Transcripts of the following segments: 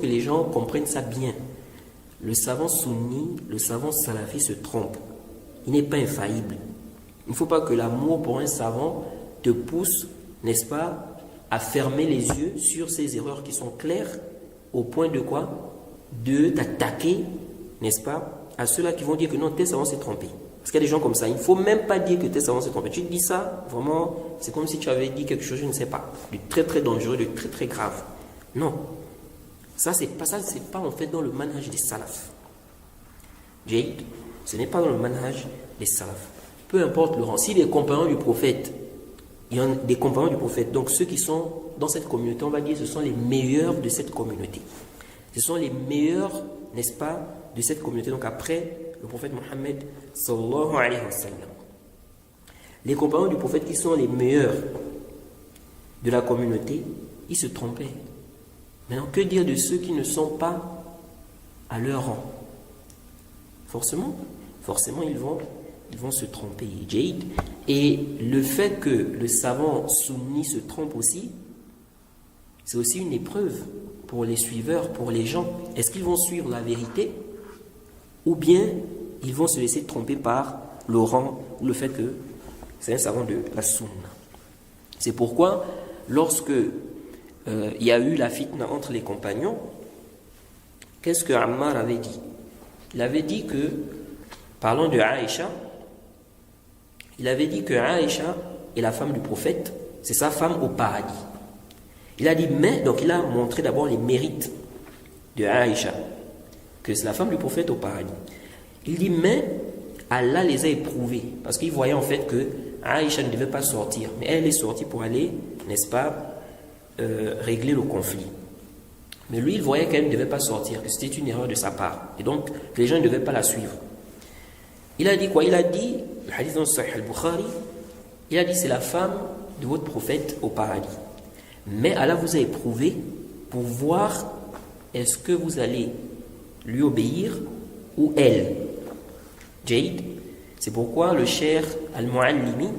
Que les gens comprennent ça bien. Le savant sunni, le savant salafi se trompe. Il n'est pas infaillible. Il ne faut pas que l'amour pour un savant te pousse, n'est-ce pas, à fermer les yeux sur ces erreurs qui sont claires au point de quoi? De t'attaquer, n'est-ce pas, à ceux-là qui vont dire que non, tel savant s'est trompé. Parce qu'il y a des gens comme ça. Il ne faut même pas dire que tel savant s'est trompé. Tu te dis ça, vraiment, c'est comme si tu avais dit quelque chose, je ne sais pas, de très très dangereux, de très très grave. Non. Ça, c'est pas en fait dans le manhaj des salafs. Jade, ce n'est pas dans le manhaj des salafs. Peu importe le rang. Si les compagnons du prophète, il y en a des compagnons du prophète, donc ceux qui sont dans cette communauté, on va dire, ce sont les meilleurs de cette communauté. Ce sont les meilleurs, n'est-ce pas, de cette communauté. Donc après le prophète Mohammed sallallahu alayhi wa sallam. Les compagnons du prophète qui sont les meilleurs de la communauté, ils se trompaient. Maintenant, que dire de ceux qui ne sont pas à leur rang? Forcément, ils vont se tromper, Jade. Et le fait que le savant sunni se trompe aussi, c'est aussi une épreuve pour les suiveurs, pour les gens. Est-ce qu'ils vont suivre la vérité ou bien ils vont se laisser tromper par le rang ou le fait que c'est un savant de la sunna? C'est pourquoi, lorsque il y a eu la fitna entre les compagnons, qu'est-ce que Ammar avait dit? Il avait dit que, parlant de Aïcha, il avait dit que Aïcha est la femme du prophète, c'est sa femme au paradis. Il a dit, mais, donc il a montré d'abord les mérites de Aïcha, que c'est la femme du prophète au paradis. Il dit, mais Allah les a éprouvés, parce qu'il voyait en fait que Aïcha ne devait pas sortir, mais elle est sortie pour aller, n'est-ce pas, régler le conflit. Mais lui, il voyait qu'elle ne devait pas sortir, que c'était une erreur de sa part, et donc que les gens ne devaient pas la suivre. Il a dit quoi? Il a dit, le hadith dans Sahih al-Bukhari, il a dit, c'est la femme de votre prophète au paradis. Mais Allah vous a éprouvé pour voir est-ce que vous allez lui obéir ou elle. Jade, c'est pourquoi le Cheikh Al-Muallimi,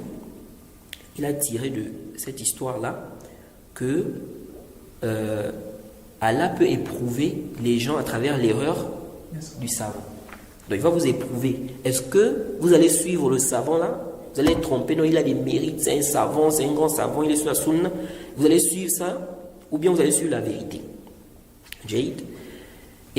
il a tiré de cette histoire-là que Allah peut éprouver les gens à travers l'erreur du savant. Donc il va vous éprouver. Est-ce que vous allez suivre le savant là? Vous allez être trompé? Non, il a des mérites, c'est un savant, c'est un grand savant, il est sur la sunna. Vous allez suivre ça ou bien vous allez suivre la vérité. Jade.